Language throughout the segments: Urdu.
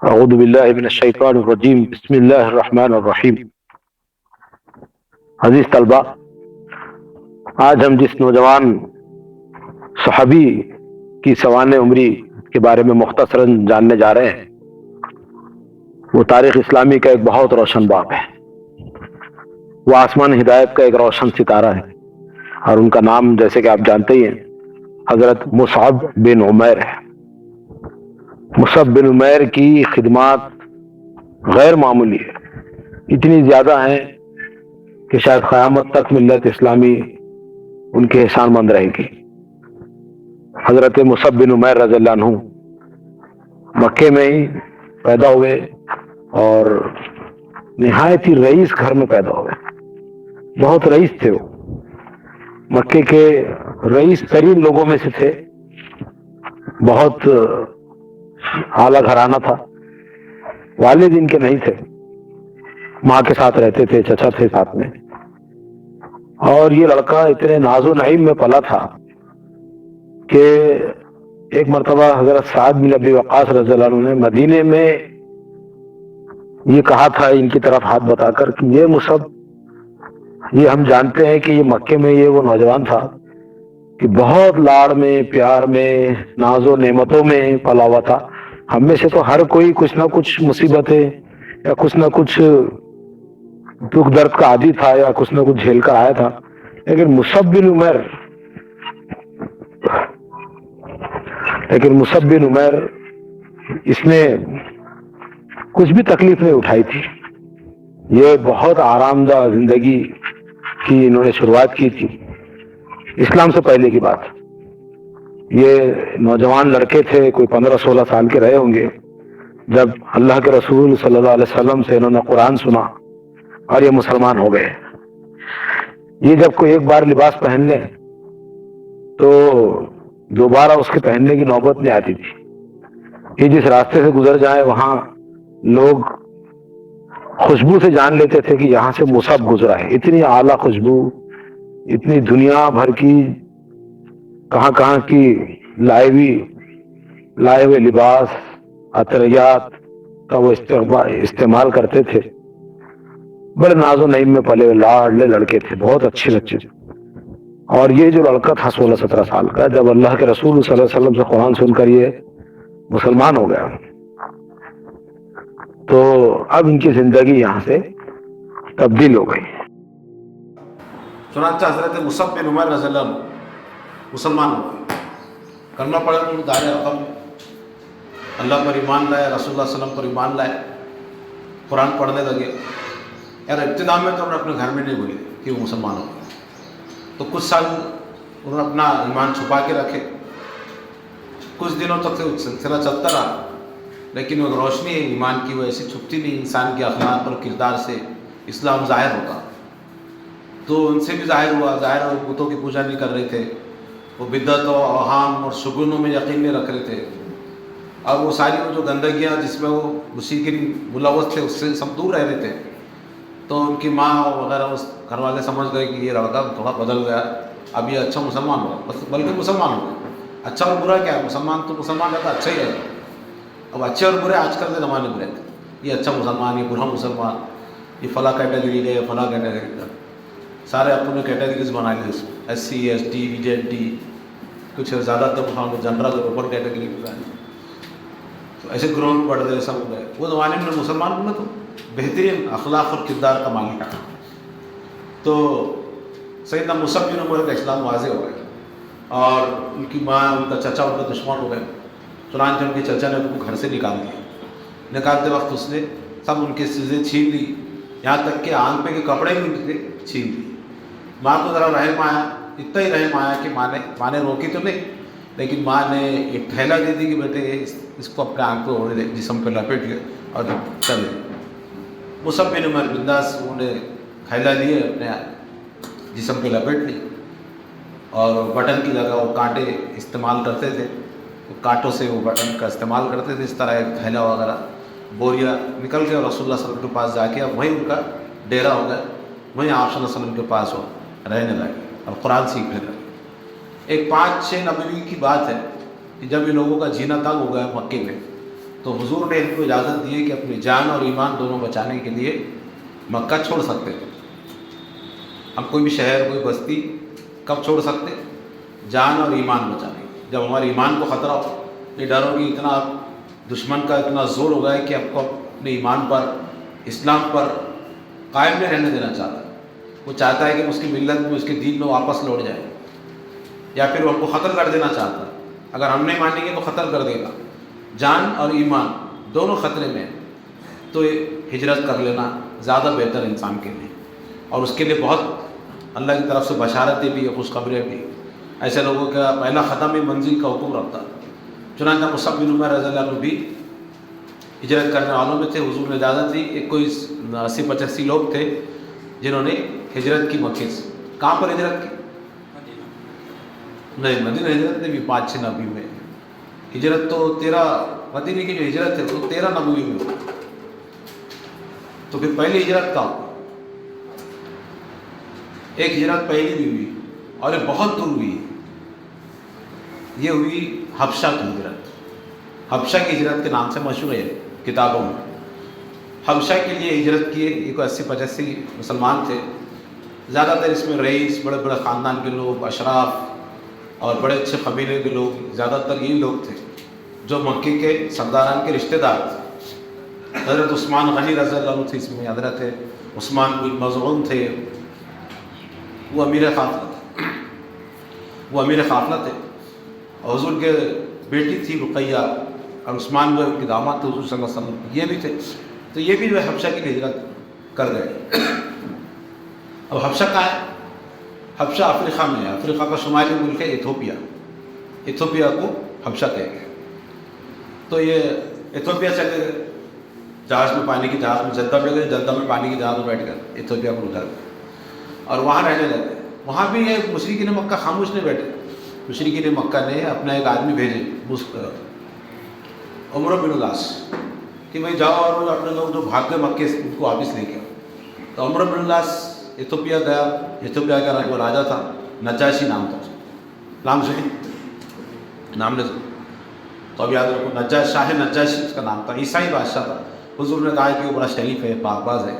اعوذ باللہ من الشیطان الرجیم، بسم اللہ الرحمن الرحیم۔ عزیز طلبہ، آج ہم جس نوجوان صحابی کی سوانح عمری کے بارے میں مختصراً جاننے جا رہے ہیں، وہ تاریخ اسلامی کا ایک بہت روشن باب ہے۔ وہ آسمان ہدایت کا ایک روشن ستارہ ہے، اور ان کا نام جیسے کہ آپ جانتے ہی ہیں حضرت مصعب بن عمیر ہے۔ مصعب بن عمیر کی خدمات غیر معمولی ہے، اتنی زیادہ ہیں کہ شاید قیامت تک ملت اسلامی ان کے احسان مند رہے گی۔ حضرت مصعب بن عمیر رضی اللہ عنہ مکے میں ہی پیدا ہوئے اور نہایت ہی رئیس گھر میں پیدا ہوئے۔ بہت رئیس تھے، وہ مکے کے رئیس ترین لوگوں میں سے تھے۔ بہت اعلیٰ گھرانہ تھا۔ والد ان کے نہیں تھے، ماں کے ساتھ رہتے تھے، چچا تھے ساتھ میں۔ اور یہ لڑکا اتنے ناز و نعیم میں پلا تھا کہ ایک مرتبہ حضرت سعد بن ابی وقاص رضی اللہ عنہ نے مدینے میں یہ کہا تھا ان کی طرف ہاتھ بتا کر کہ یہ مصعب، یہ ہم جانتے ہیں کہ یہ مکے میں یہ وہ نوجوان تھا کہ بہت لاڑ میں، پیار میں، ناز و نعمتوں میں پلا ہوا تھا۔ ہم میں سے تو ہر کوئی کچھ نہ کچھ مصیبتیں یا کچھ نہ کچھ دکھ درد کا عادی تھا یا کچھ نہ کچھ جھیل کر آیا تھا، لیکن مصعب بن عمیر اس نے کچھ بھی تکلیف نہیں اٹھائی تھی۔ یہ بہت آرام دہ زندگی کی انہوں نے شروعات کی تھی، اسلام سے پہلے کی بات۔ یہ نوجوان لڑکے تھے، کوئی 15-16 سال کے رہے ہوں گے جب اللہ کے رسول صلی اللہ علیہ وسلم سے انہوں نے قرآن سنا اور یہ مسلمان ہو گئے۔ یہ جب کوئی ایک بار لباس پہن لیں تو دوبارہ اس کے پہننے کی نوبت نہیں آتی تھی۔ یہ جس راستے سے گزر جائیں وہاں لوگ خوشبو سے جان لیتے تھے کہ یہاں سے مصعب گزرا ہے۔ اتنی اعلیٰ خوشبو، اتنی دنیا بھر کی کہاں کہاں کی لائے ہوئے لباس، عطریات کا وہ استعمال کرتے تھے۔ بڑے ناز و نعیم میں پلے ہوئے لاڈلے لڑکے تھے، بہت اچھے بچے تھے۔ اور یہ جو لڑکا تھا 16-17 سال کا، جب اللہ کے رسول صلی اللہ علیہ وسلم سے قرآن سن کر یہ مسلمان ہو گیا تو اب ان کی زندگی یہاں سے تبدیل ہو گئی۔ چنانچہ حضرت مصعب بن عمیر رضی اللہ عنہ مسلمان ہو گئے، کرنا پڑا ان دار رقم، اللہ پر ایمان لائے، رسول اللہ صلی اللہ علیہ وسلم پر ایمان لائے، قرآن پڑھنے لگے۔ یار ابتدا میں تو انہوں نے اپنے گھر میں نہیں بولے کہ وہ مسلمان ہو گئے، تو کچھ سال انہوں نے اپنا ایمان چھپا کے رکھے۔ کچھ دنوں تک سلسلہ چلتا رہا، لیکن وہ روشنی ایمان کی وہ ایسی چھپتی نہیں، انسان کے اخلاق اور کردار سے اسلام ظاہر ہوتا۔ تو ان سے بھی ظاہر ہوا، وہ بتوں کی پوجا نہیں کر رہے تھے، وہ بدعت و اوہام اور شگونوں میں یقین نہیں رکھ رہے تھے، اور وہ ساری وہ جو گندگیاں جس میں وہ مشرکین ملوث تھے اس سے سب دور رہ رہے تھے۔ تو ان کی ماں وغیرہ اس گھر والے سمجھ گئے کہ یہ لڑکا تھوڑا بدل گیا، اب یہ اچھا مسلمان ہوا، بلکہ مسلمان ہو گیا۔ اچھا اور برا کیا ہے، مسلمان تو مسلمان رہتا اچھا ہی ہے۔ اب اچھے اور برے آج کل کے زمانے میں رہتے، یہ اچھا مسلمان، یہ برا مسلمان، یہ فلاں کیٹیگری کا، یہ فلاں کیٹیگری کا، سارے اپنے کیٹیگریز بنا لی، S C, S T, BJD، کچھ زیادہ تر جنرل اور اوپر کیٹیگری بنائی، تو ایسے گروہ میں بڑھ گئے، سب ہو گئے۔ وہ زمانے میں مسلمان میں تو بہترین اخلاق اور کردار کا مالک تھا۔ تو سیدنا مصعب بن عمیر کا اسلام واضح ہو گیا، اور ان کی ماں، ان کا چچا ان کا دشمن ہو گئے۔ چنانچہ ان کے چچا نے ان کو گھر سے نکال دیا۔ نکالتے وقت اس نے سب ان کی چیزیں چھین لی، یہاں تک کہ آنکھ پہ کے کپڑے بھی ان کے چھین لی۔ ماں کو ذرا رحم آیا، اتنا ہی رحم آیا کہ ماں نے روکی تو نہیں، لیکن ماں نے ایک تھیلا دے دی کہ بیٹے اس کو اپنے آنکھ پہ اوڑھ دے، جسم پہ لپیٹ لے اور چل دے۔ مصعب بن عمیر بنداس انہوں نے تھیلا لیے، اپنے جسم پہ لپیٹ لی، اور بٹن کی جگہ وہ کانٹے استعمال کرتے تھے، کانٹوں سے وہ بٹن کا استعمال کرتے تھے، اس طرح ایک تھیلا وغیرہ بوریا نکل گیا، اور رسول اللہ صلی اللہ علیہ وسلم کے پاس جا کے اب وہیں ان کا ڈیرا ہو گیا، وہیں آپ صلی اللہ علیہ وسلم کے پاس وہ رہنے لگے اور قرآن سیکھنے لگے۔ ایک 5-6 نبوی کی بات ہے کہ جب ان لوگوں کا جینا تنگ ہو گیا مکے میں، تو حضور نے ان کو اجازت دی ہے کہ اپنی جان اور ایمان دونوں بچانے کے لیے مکہ چھوڑ سکتے تھے. ہم کوئی بھی شہر کوئی بستی کب چھوڑ سکتے؟ جان اور ایمان بچانے. جب ہمارے ایمان کو خطرہ ہو، یہ ڈر ہو کہ اتنا دشمن کا اتنا زور ہو گیا ہے کہ آپ کو اپنے ایمان پر اسلام پر قائم نہیں رہنے دینا چاہتا. وہ چاہتا ہے کہ اس کی ملت میں اس کے دین میں واپس لوٹ جائے، یا پھر وہ ہم کو قتل کر دینا چاہتا ہے. اگر ہم نہیں مانیں گے تو قتل کر دے گا. جان اور ایمان دونوں خطرے میں ہیں، تو ہجرت کر لینا زیادہ بہتر انسان کے لیے. اور اس کے لیے بہت اللہ کی طرف سے بشارتیں بھی ہیں، خوشخبریں بھی. ایسے لوگوں کا پہلا ختم منزل کا حکم رکھتا. چنانچہ مصعب بن عمیر رضی اللہ عنہ بھی ہجرت کرنے والوں میں تھے. حضور نے اجازت دی. ایک کوئی 80-85 لوگ تھے جنہوں نے ہجرت کی مکے سے. کہاں پر ہجرت کی؟ نہیں، مدینہ ہجرت نے بھی 5-6 نبی میں. ہجرت تو 13 مدینہ کی جو ہجرت ہے وہ 13 نبوی میں ہوئی. تو پھر پہلی ہجرت کا ایک ہجرت پہلی بھی ہوئی اور یہ بہت دور ہوئی. یہ ہوئی حبشہ کی ہجرت. حبشہ کی ہجرت کے نام سے مشہور ہے کتابوں میں. حبشہ کے لیے ہجرت کیے یہ کوئی 80-85 مسلمان تھے. زیادہ تر اس میں رئیس، بڑے بڑے خاندان کے لوگ، اشراف اور بڑے اچھے قبیلے کے لوگ، زیادہ تر یہی لوگ تھے جو مکے کے سرداران کے رشتہ دار تھے. حضرت عثمان غنی رضی اللہ عنہ تھے اس میں، حضرت عثمان بن مظعون تھے، وہ امیر قافلہ تھے. اور حضور کے بیٹی تھی رقیہ، اور عثمان جو ان کے داماد تھے حضور صلی اللہ علیہ وسلم، یہ بھی تھے. تو یہ بھی جو ہے حبشہ کی ہجرت کر گئے. اب حبشہ کہاں ہے؟ حبشہ افریقہ میں ہے. افریقہ کا شمالی ملک ہے ایتھوپیا. ایتھوپیا کو حبشہ کہتے ہیں. تو یہ ایتھوپیا چلے گئے جہاز میں، پانی کی جہاز میں جدہ میں گئے، جدہ میں پانی کی جہاز میں بیٹھ گئے، ایتھوپیا کو اتر گئے اور وہاں رہنے لگے. وہاں بھی یہ مشرکین مکہ خاموش نہیں بیٹھے. مشرکین مکہ نے اپنا ایک آدمی بھیجے عمرو بن العاص کہ بھائی جاؤ اور اپنے لوگ جو بھاگ گئے مکے سے ان کو واپس لے کے آؤ. تو عمرو بن العاص ایتھوپیا گیا. ایتھوپیا کا وہ راجا تھا، نجاشی نام تھا. نام سنی؟ نام نے سنا تو اب یاد رکھو، نجاشی، شاہ نجاشی اس کا نام تھا. عیسائی بادشاہ تھا. حضور نے کہا کہ وہ بڑا شریف ہے، پاک باز ہے،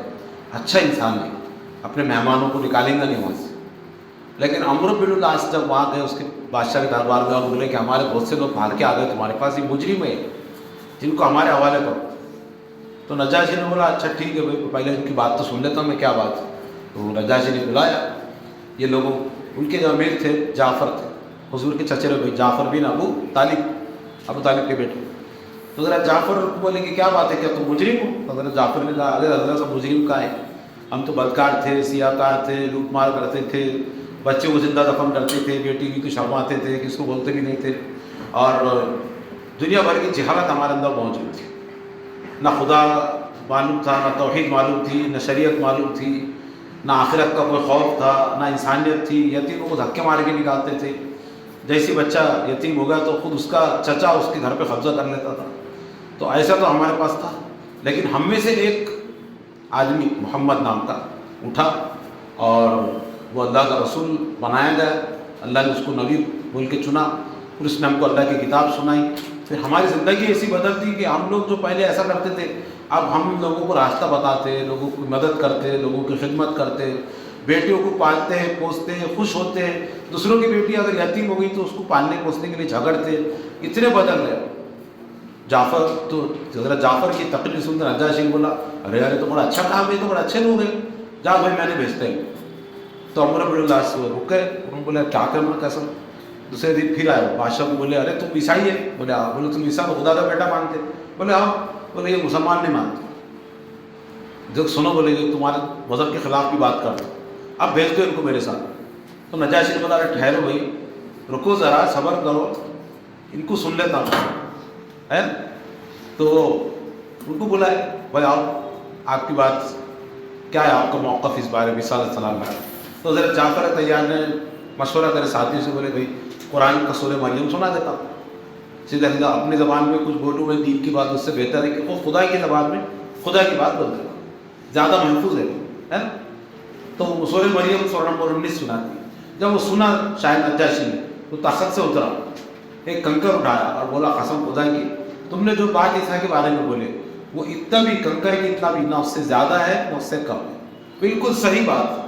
اچھا انسان ہے، اپنے مہمانوں کو نکالیں گا نہیں وہاں سے. لیکن عمرو بن العاص جب وہاں گئے اس کے بادشاہ کے دربار میں اور بولے کہ ہمارے بہت سے لوگ بھاگ کے آ گئے تمہارے پاس، یہ مجرم ہے جن کو ہمارے حوالے کرو. تو نجاشی نے بولا اچھا ٹھیک ہے بھائی، پہلے ان کی بات تو سن لیتا ہوں میں، کیا بات ہے. تو نجاشی نے بلایا یہ لوگوں. ان کے جو امیر تھے جعفر تھے، حضور کے چچیرے بھائی جعفر بن ابو طالب کے بیٹے. تو حضرت جعفر بولے کہ کیا بات ہے، کیا تم مجرم ہو؟ تو حضرت جعفر نے کہا ارے حضرت صاحب مجرم کا ہے، ہم تو بدکار تھے، سیاکار تھے، لوٹ مار کرتے تھے، بچے کو زندہ دفن کرتے تھے، بیٹی کی تو شرماتے تھے، کس کو بولتے بھی نہیں تھے، اور دنیا بھر کی جہالت ہمارے اندر موجود تھی. نہ خدا معلوم تھا، نہ توحید معلوم تھی، نہ شریعت معلوم تھی، نہ آخرت کا کوئی خوف تھا، نہ انسانیت تھی. یتیموں کو دھکے مار کے نکالتے تھے. جیسی بچہ یتیم ہو گیا تو خود اس کا چچا اس کے گھر پہ قبضہ کر لیتا تھا. تو ایسا تو ہمارے پاس تھا. لیکن ہم میں سے ایک آدمی محمد نام کا اٹھا اور وہ اللہ کا رسول بنایا گیا. اللہ نے اس کو نبی بول کے چنا اور اس نے ہم کو اللہ کی کتاب سنائی. پھر ہماری زندگی ایسی بدل دی کہ ہم لوگ جو پہلے ایسا کرتے تھے اب ہم لوگوں کو راستہ بتاتے، لوگوں کی مدد کرتے، لوگوں کی خدمت کرتے، بیٹیوں کو پالتے ہیں، پوستے ہیں، خوش ہوتے ہیں. دوسروں کی بیٹی اگر یتیم ہو گئی تو اس کو پالنے پوسنے کے لیے جھگڑتے. اتنے بدل رہے. جعفر تو حضرت جعفر کی تقریر سن کر نجاشی نے بولا ارے ارے تو بڑا اچھا کام ہے، تو بڑا اچھے لوگ ہیں، جا بھائی میں نے بھیجتے ہیں. تو عمرو بن العاص رک گئے. انہوں نے بولا کیا کرنا کیسا. دوسرے دن پھر آئے بادشاہ کو بولے ارے تم عیسائی ہے؟ بولے ہاں. بولے تم عیسیٰ کو خدا کا بیٹا مانتے؟ بولے ہاں. بولے یہ مسلمان نہیں مانتے. جب سنو بولے جو تمہارے مذہب کے خلاف بھی بات کر دو، اب بھیج دو ان کو میرے ساتھ. تو نجاشی نے بولا ارے ٹھہرو بھائی، رکو ذرا، صبر کرو، ان کو سن لیتا ہوں ہے. تو ان کو بلائے بھائی آؤ، آپ کی بات کیا ہے، آپ کا موقف اس بارے میں صلی اللہ علیہ وسلم ہے. تو حضرت جعفر تیار نے مشورہ کرے ساتھیوں سے، بولے بھائی قرآن کا سورہ مریم سنا دیتا ہوں، سیدھا سیدھا اپنی زبان میں کچھ بولوں میں دین کی بات، اس سے بہتر ہے کہ وہ خدا کی زبان میں خدا کی بات بولتے ہیں، زیادہ محفوظ ہے نا. تو سورہ مریم سورہ نمبر 19 سنا دی. جب وہ سنا شاہ نجاشی نے تو تخت سے اترا، ایک کنکر اٹھایا اور بولا قسم خدا کی تم نے جو بات عیسیٰ کے بارے میں بولے وہ اتنا بھی کنکر کی اتنا بھی نہ اس سے زیادہ ہے نہ اس سے کم ہے، بالکل صحیح بات۔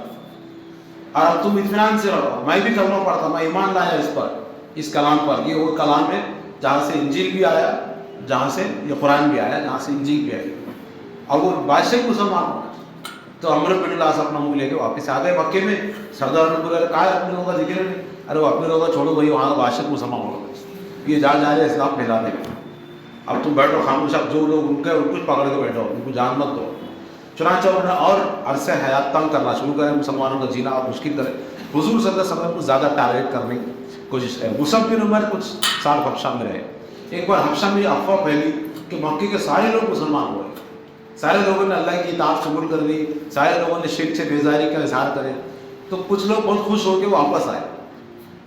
اور اب تم اطمینان سے رہو، میں بھی کلمہ پڑھتا، میں ایمان لایا اس پر، اس کلام پر۔ یہ وہ کلام ہے جہاں سے انجیل بھی آیا، جہاں سے یہ قرآن بھی آیا، جہاں سے انجیل بھی آئی۔ اور وہ بادشاہ مسلمان ہو تو عمرو بن العاص اپنا منہ لے کے واپس آ گئے مکے میں۔ سردار نے بولا کہا اپنے لوگوں کا ذکر نہیں، ارے وہ اپنے لوگوں کا چھوڑو بھائی، وہاں کا بادشاہ مسلمان ہو گئے، یہ جا رہے اسلام پھیلانے میں۔ اب تم بیٹھو خاموش، اب جو لوگ ان کے ان کو پکڑ کے بیٹھو، ان کو جان مت دو۔ چنانچہ انہوں نے اور عرصہ حیات تنگ کرنا شروع کرے، مسلمانوں کا جینا اور مشکل کرے۔ حضور صلی اللہ علیہ وسلم کو زیادہ ٹارگیٹ کرنے کی کوشش کرے۔ مصعب بن عمیر کچھ سال حبشہ میں رہے۔ ایک بار حبشہ میں یہ افواہ پھیلی کہ مکے کے سارے لوگ مسلمان ہوئے، سارے لوگوں نے اللہ کی اطاعت قبول کر دی، سارے لوگوں نے شرک سے بیزاری کا اظہار کرے۔ تو کچھ لوگ بہت خوش ہو کے واپس آئے،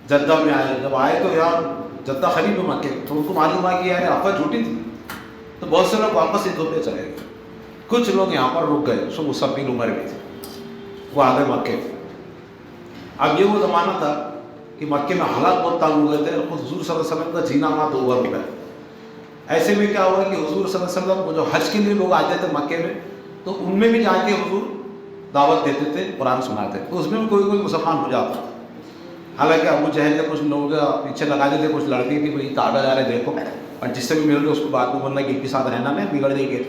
جدہ میں آئے۔ جب آئے تو یار جدہ قریب ہے مکے، تو ان کو معلوم ہوا کہ یار افواہ جھوٹی تھی، تو بہت سے لوگ واپس ایتھوپیا چلے گئے۔ کچھ لوگ یہاں پر رک گئے، سو مصعب بن عمیر بھی تھے، وہ آ گئے مکے۔ اب یہ وہ زمانہ تھا کہ مکے میں حالات بہت تنگ ہو گئے تھے، اور خود حضور صلی اللہ علیہ وسلم کا جینا وہاں دو ہو گیا۔ ایسے میں کیا ہوا کہ حضور صلی اللہ علیہ وسلم کو جو حج کے لیے لوگ آتے تھے مکے میں، تو ان میں بھی جا کے حضور دعوت دیتے تھے، قرآن سناتے، تو اس میں بھی کوئی مسلمان ہو جاتا۔ حالانکہ ابو جہل نے کچھ لوگوں کے پیچھے لگا دیتے کچھ لڑکے کہ بھائی کعبہ جا رہے دیکھو، اور جس سے بھی مل گئے اس کو بات کو بولنا کہ ان کے ساتھ رہنا نہیں، بگڑ دیں گے،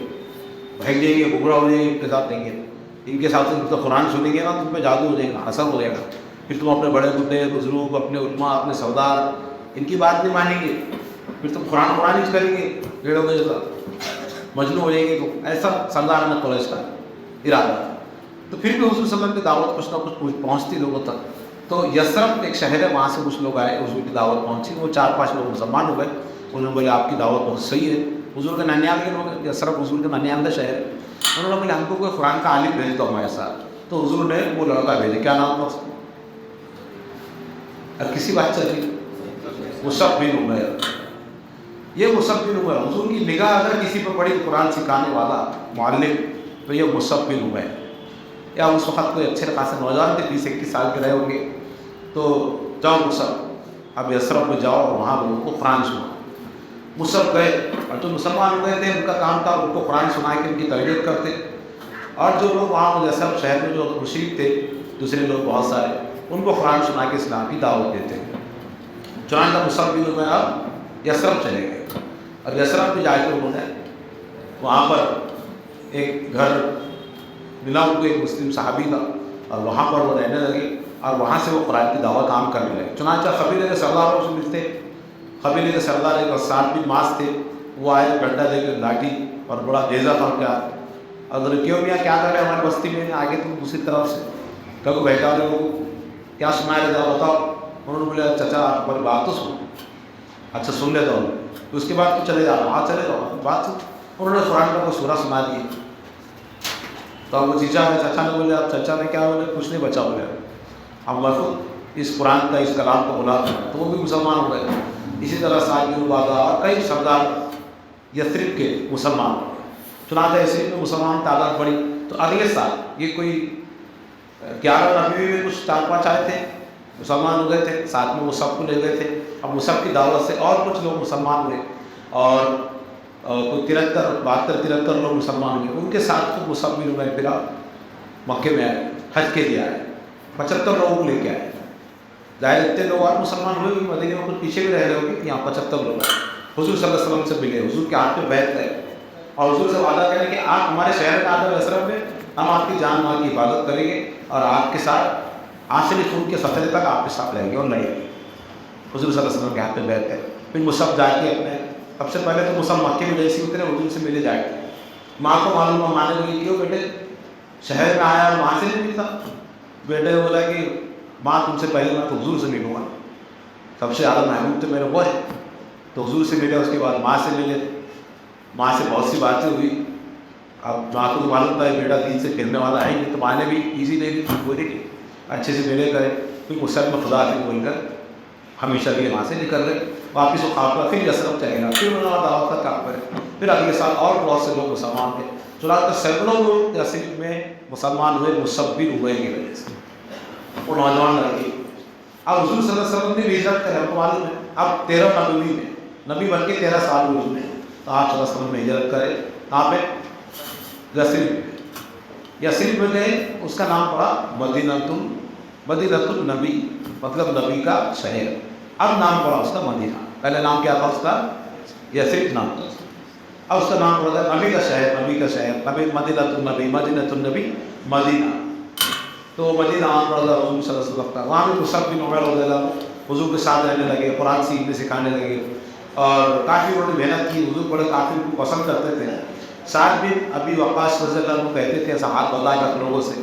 بھیگ دیں گے، بگڑا ہو جائے گا، ان کے ساتھ دیں گے، ان کے ساتھ تو قرآن سنیں گے نا تم پہ جادو ہو جائے گا، اثر ہو جائے گا، پھر تم اپنے بڑے بڈھے بزرگ، اپنے علماء، اپنے سردار، ان کی بات نہیں مانیں گے، پھر تم قرآن ہی کریں گے، بھیڑوں کے جیسا مجنون ہو جائیں گے۔ تو ایسا سردار نے قریش کا ارادہ تھا۔ تو پھر بھی حضور صلی اللہ علیہ وسلم کی دعوت کچھ نہ کچھ پہنچتی لوگوں تک۔ تو یثرب ایک شہر ہے، وہاں سے کچھ لوگ آئے، حضور کی دعوت پہنچی، وہ 4-5 لوگ مسلمان ہو گئے۔ انہوں نے بولے آپ کی دعوت بہت صحیح ہے، حضور کے ننیال کے لوگ، یثرب حضور کے ننیال کا شہر ہے۔ انہوں نے بولے ہم کو کوئی قرآن کا عالم بھیج دو ہمارے ساتھ۔ تو حضور نے وہ لڑکا بھیجے، کیا نام تھا اس کا؟ اور کسی بات چل رہی، مصعب بن عمیر۔ یہ مصعب بن عمیر، حضور کی نگاہ اگر کسی پر پڑی قرآن سکھانے والا معلم، تو یہ مصعب بن عمیر۔ یا اس وقت کوئی اچھے خاصے نوجوان تھے، 20-21 سال کے رہے ہوں گے۔ تو جاؤ مصعب، اب یثرب میں جاؤ، وہاں لوگوں کو قرآن سنا۔ مصعب گئے، اور جو مسلمان ہوئے تھے ان کا کام تھا ان کو قرآن سنا کے ان کی تربیت کرتے، اور جو لوگ وہاں یثرب شہر میں جو مشرک تھے، دوسرے لوگ بہت سارے، ان کو قرآن سنا کے اسلام کی دعوت دیتے۔ چنانچہ مصعب بن عمیر اب یثرب چلے گئے، اور یثرب میں جا کے انہوں نے وہاں پر ایک گھر ملا ان کو، ایک مسلم صحابی تھا، اور وہاں پر وہ رہنے لگے، اور وہاں سے وہ قرآن کی دعوت عام کرنے لگے۔ چنانچہ قبیلے کے سرداروں سے ملتے، قبیلے کے سردار ایک سعد بن معاذ تھے، وہ آئے ڈنڈا لے کے، لاٹھی اور بڑا نیزہ پکڑ کے آئے، اور کیوں میاں کیا کر رہے ہیں ہماری بستی میں؟ آگے تم دوسری طرف سے کبھی بیٹھا رہے ہو، کیا سنا رہے تھا بتاؤ؟ انہوں نے بولا چچا ہماری بات تو سنو۔ اچھا سن لیتا ہوں، تو اس کے بعد تو چلے جاؤ، وہاں چلے جاؤ، بات سن۔ انہوں نے قرآن کا کوئی سورہ سنا دی، تو اب وہ چچا ہے، چچا نے بولے، اب چچا نے کیا بولے؟ کچھ نہیں بچا بولے، اب میں خود اس قرآن کا اس کلام کو بلا دوں، تو وہ بھی مسلمان ہو گئے۔ اسی طرح سعد بن عبادہ اور کئی سردار یثرب کے مسلمان ہو گئے۔ چنانچہ یثرب میں مسلمان تعداد بڑھی، تو اگلے سال یہ کوئی 11 ربیع میں کچھ 4-5 آئے تھے، مسلمان ہو گئے تھے، ساتھ میں وہ سب کو لے گئے تھے۔ اب مصعب کی دعوت سے اور کچھ لوگ مسلمان ہوئے، اور کوئی 73 لوگ مسلمان ہوئے، ان کے ساتھ خود مصعب بن عمیر پھر مکے میں آئے، حج کے لیے آئے، 75 لوگوں کو لے کے آئے۔ ظاہر اتنے لوگ اور مسلمان ہوئے بھی، مدینے میں کچھ پیچھے بھی رہ رہے ہوں گے، یہاں 75 لوگ آئے، حضور صلی اللہ علیہ وسلم سے ملے، حضور کے ہاتھ پہ بیعت کرے، اور حضور سے وعدہ کریں کہ آپ ہمارے شہر میں آتے یثرب میں، ہم آپ کی جان مال کی حفاظت کریں گے، اور آپ کے ساتھ آخری خون کے سفر تک آپ کے ساتھ رہیں گے اور لڑیں گے۔ حضور صلی اللہ علیہ وسلم کے ہاتھ پہ بیعت کرے۔ پھر مصعب جا کے اپنے، سب سے پہلے تو مصعب مکے میں جیسے اترے حضور سے ملے جائے، ماں کو معلوم ہوا، ماں نے بولی کیوں بیٹے شہر میں آیا اور وہاں سے نہیں ملتا؟ بیٹے نے بولا کہ ماں تم سے پہلے میں تو حضور سے ملوں گا، سب سے زیادہ محبوب تو میرے وہ ہے۔ تو حضور سے ملے، اس کے بعد ماں سے ملے، ماں سے بہت سی باتیں ہوئی۔ اب ماں کو تو معلوم تھا بیٹا دین سے پھرنے والا ہے، تو ماں نے بھی ایزی دے دی، بولے کہ اچھے سے ملے کرے۔ پھر مصعب میں خدا سے بول کر ہمیشہ کے وہاں سے نکل گئے، واپس وہ قافلہ پھر یثرب چلے گا، پھر انہوں نے دعوت کا کام کرے۔ پھر اگلے سال اور بہت سے لوگ مسلمان تھے، چنانچہ سینکڑوں لوگ یثرب میں مسلمان ہوئے مصعب بن عمیر کی وجہ سے، وہ نوجوان لڑکے۔ اب حضور صلی اللہ علیہ وسلم نے بھی ہجرت کرے، ہم کو معلوم ہے، اب 13 نبوی میں نبی بن کے 13 سال ہوئے حضور نے، تو آپ صلی اللہ علیہ وسلم نے ہجرت کرے کہاں پہ؟ یثرب میں گئے، اس کا نام پڑا مدینۃ النبی، مطلب نبی کا شہر۔ اب نام پڑا اس کا مدینہ، پہلے نام کیا تھا اس کا؟ یثرب نام تھا، اب اس کا نام پڑا تھا نبی کا شہر، نبی کا شہر، مدینۃ النبی مدینہ۔ تو مدینہ عام پڑا تھا حضور صلی اللہ علیہ وسلم کا، وہاں بھی مصعب بن عمیر رضی اللہ عنہ حضور کے ساتھ رہنے لگے، قرآن سیکھنے سکھانے لگے، اور کافی انہوں نے محنت کی، حضور بڑے کافی کو پسند کرتے تھے۔ سعد بن ابی وقاص رضی اللہ عنہ کہتے تھے صحابہ اللہ کے لوگوں سے،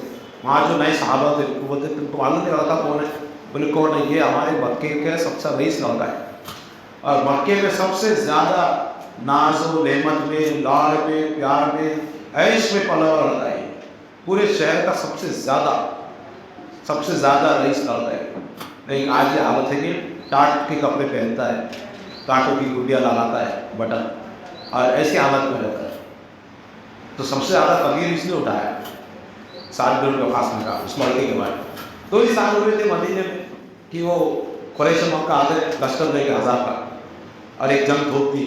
وہاں جو نئے صحابہ تھے وہ بولتے تم کو معلوم نہیں لڑکا کون ہے؟ بولے کون ہے؟ یہ ہمارے مکے کے سب سے رئیس لڑکا ہے، اور مکے میں سب سے زیادہ ناز و نعمت میں، لاڑ میں، پیار میں، عیش میں پلا ہوا لڑکا ہے، پورے شہر کا سب سے زیادہ رئیس لڑکا ہے۔ لیکن آج یہ حالت ہے کہ ٹاٹ کے کپڑے پہنتا ہے، ٹاٹوں کی گڈیاں لگاتا ہے بٹن، اور ایسی حالت میں رہتا ہے۔ تو سب سے زیادہ تغیر اس نے اٹھایا سعد بن وقاص نے کہا اس لڑکے کے بارے میں۔ 2 ہی سال ہوئے تھے مدینے میں کہ وہ قریش مکہ آتے لشکر لے کے 1000 کا، اور ایک جنگ دھوپ تھی،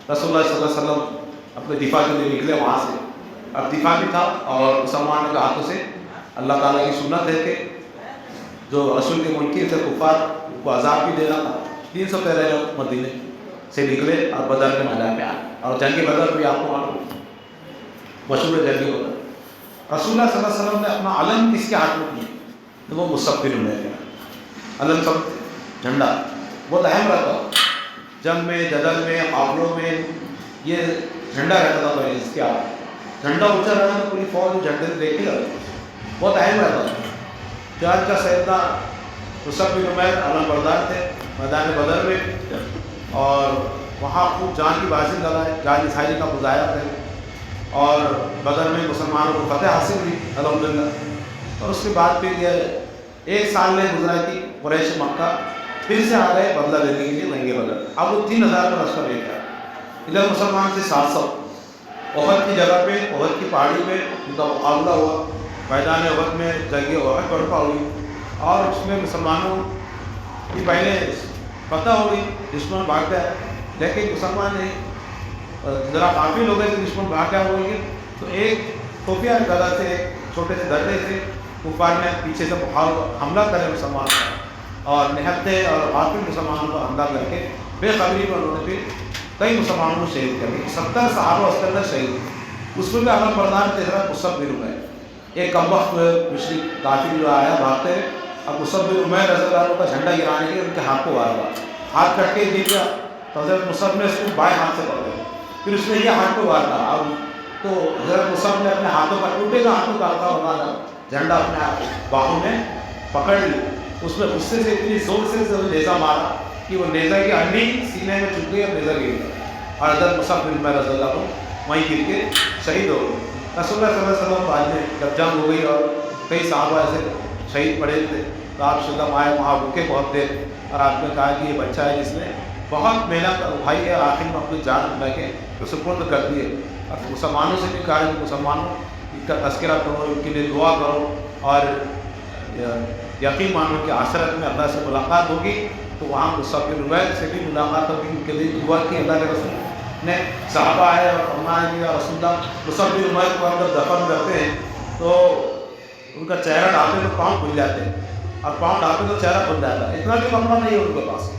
رسول اللہ صلی اللہ علیہ وسلم اپنے دفاع کے لیے نکلے وہاں سے، اب دفاع بھی تھا، اور مسلمانوں کے ہاتھوں سے اللہ تعالیٰ کی سنت ہے کہ جو رسول کے منکر تھے کفار کو عذاب بھی دینا تھا۔ 300 پہلے لوگ مدینے سے نکلے اور بدر کے میدان میں آئے، اور جنگ بدر بھی آپ کو معلوم مشہور ہے جنگ بدر۔ رسول اللہ صلی اللہ علیہ وسلم نے اپنا علم کس کے ہاتھ میں کیا؟ تو وہ مصعب بن عمیر کا علم، سب جھنڈا بہت اہم رہتا، جنگ میں، جدل میں، قافلوں میں یہ جھنڈا رہتا تھا، اس کے ہاتھ جھنڈا اونچا رہتا تو پوری فوج جھنڈے دیکھ کے رہتی، بہت اہم رہتا تھا۔ جہاز کا سیدنا مصعب بن عمیر علم بردار تھے میدان بدر میں، اور وہاں خوب جان کی بازی لڑائے، جان نثاری کا مظاہرہ تھے، اور بدر میں مسلمانوں کو فتح حاصل ہوئی الحمدللہ۔ اور اس کے بعد پھر یہ 1 سال میں گزرا کہ قریش مکہ پھر سے آ گئے بدلہ لینے کے لیے لنگے بدر۔ اب وہ 3000 کا لشکر لے گیا، ادھر مسلمان سے 700، احد کی جگہ پہ، احد کی پہاڑی پہ ان کا مقابلہ ہوا، میدان احد میں جنگ احد برپا ہوئی، اور اس میں مسلمانوں کی پہلے فتح ہو گئی، دشمن بھاگ گیا، لیکن مسلمان نے ذرا کافی لوگ ہیں کہ دشمن بھاگ گیا ہوئے، تو ایک خفیہ جگہ سے، ایک چھوٹے سے درے سے کفار نے پیچھے سے حملہ کرے مسلمانوں پر، اور نہتے اور کافی مسلمانوں پر حملہ کر کے بے خبری پر انہوں نے پھر کئی مسلمانوں کو شہید کر دیا، 70 صحابہ اس کے اندر شہید ہوئے۔ اس میں بھی علم بردار تھے حضرت مصعب بن عمیر، ایک کم وقت مشرک کافر جو آیا بھاگتے، اب مصعب بن عمیر رضی اللہ عنہ کا جھنڈا گرانے کے لیے ان کے ہاتھ کو وار ہوا، ہاتھ کٹ کے گر گیا، تو حضرت مصعب نے اس کو بائیں ہاتھ سے پکڑا، پھر اس نے یہ ہاتھ کو وار کہا، اب تو حضرت مصعب نے اپنے ہاتھوں پر ٹوٹے گا ہاتھوں کا ہونا جھنڈا اپنے باہوں میں پکڑ لی، اس میں غصے سے اتنی زور سے نیزہ مارا کہ وہ نیزہ کی ہڈی سینے میں چپ گئی اور نیزہ گر گیا، اور حضرت مصعب بن عمیر رضی اللہ عنہ وہیں گر کے شہید ہو گئے۔ رسول اللہ صلی اللہ علیہ وسلم بعد میں جب جنگ ہو گئی اور کئی صحابہ ایسے شہید پڑے تھے، تو آپ صلی اللہ علیہ وسلم آئے، وہاں رکے بہت دیر، اور آپ نے کہا کہ یہ بچہ ہے جس نے بہت محنت اٹھائی ہے، آخر میں اپنی جان لے کے سپرد کر دی ہے، اور مسلمانوں سے بھی کہا ہے کہ مسلمانوں ان کا تذکرہ کرو، ان کے لیے دعا کرو، اور یقین مانو کہ آخرت میں اللہ سے ملاقات ہوگی، تو وہاں مصعب بن عمیر سے بھی ملاقات ہوگی، ان کے لیے دعا کی اللہ کے رسول نے۔ صحابہ آئے اور فرمایا کہ یا رسول اللہ، مصعب بن عمیر کو اندر دفن کرتے ہیں تو ان کا چہرہ ڈھانپے تو پاؤں کھل جاتے ہیں، اور پاؤں ڈھانپے تو چہرہ کھل جاتا ہے، اتنا بھی کپڑا نہیں ہے ان کے پاس۔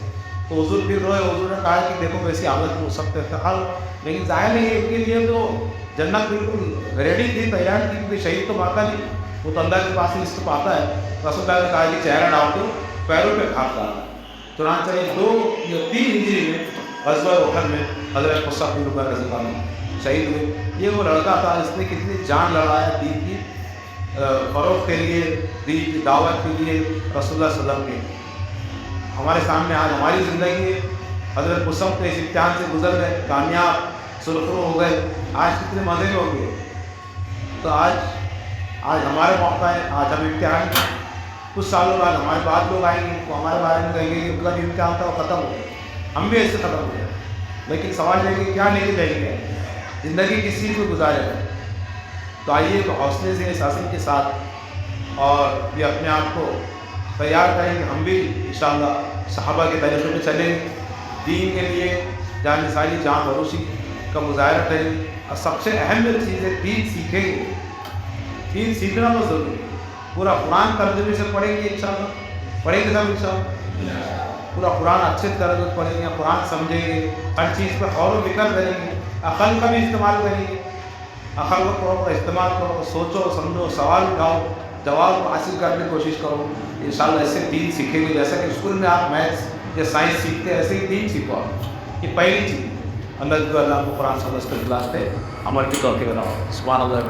تو حضور پھر روئے، حضور نے کہا کہ دیکھو ویسی حالت میں مصعب کا انتقال، لیکن ظاہر نہیں ہے ان کے لیے تو جنت بالکل ریڈی تھی، تیار تھی، کیونکہ شہید تو مارتا نہیں، وہ تو اللہ کے پاس رزق پاتا ہے۔ رسول اللہ نے کہا کہ چہرہ ڈال دو، پیروں پہ کھاپ ڈالنا۔ چنانچہ 2 یا 3 ہجری میں غزوہ احد میں حضرت مصعب بن عمیر رضی اللہ عنہ شہید ہوئے۔ یہ وہ لڑکا تھا جس نے کتنی جان لڑایا دین کی فروغ کے لیے، دین کی دعوت کے لیے، رسول اللہ صلی اللہ علیہ وسلم کے۔ ہمارے سامنے آج ہماری زندگی ہے، حضرت مصعب نے اس امتحان سے گزر گئے، کامیاب سرخرو ہو گئے، آج کتنے مزے میں ہو گئے۔ تو آج ہمارے موقع ہے، آج ہم امتحان کچھ سالوں بعد ہمارے بعد لوگ آئیں گے تو ہمارے بارے میں کہیں گے کہ ان کا جو امتحان تھا وہ ختم ہو گیا، ہم بھی ایسے ختم ہو گئے۔ لیکن سوال یہ کہ کیا لے کے جائیں گے، زندگی کس چیز کو گزارے گا؟ تو آئیے تو حوصلے سے، احساس کے ساتھ، اور یہ اپنے آپ کو تیار کریں کہ ہم بھی انشاءاللہ صحابہ کے طریقے پہ چلیں، دین کے لیے جان نثاری، جان بھروسی کا مظاہرہ ہے. اور سب سے اہم چیز ہے دین سیکھیں گے. دین سیکھنا تو ضروری ہے. پورا قرآن ترجمے سے پڑھیں گے انشاءاللہ, پڑھیں گے سب انشاءاللہ. پورا قرآن اچھے طرح سے پڑھیں گے, قرآن سمجھیں گے, ہر چیز پہ غور و فکر کریں گے, عقل کا بھی استعمال کریں گے. عقل کو استعمال کرو, سوچو سمجھو, سوال اٹھاؤ, جواب حاصل کرنے کی کوشش کرو. انشاءاللہ ایسے دین سیکھیں گے. جیسا کہ اسکول میں آپ میتھس یا سائنس سیکھتے ہیں ایسے ہی دین سیکھو آپ. یہ پہلی چیز. اللہ کو قرآن سمجھ کر کلاس پہ عمل کی توفیق بناؤ. سبحان اللہ.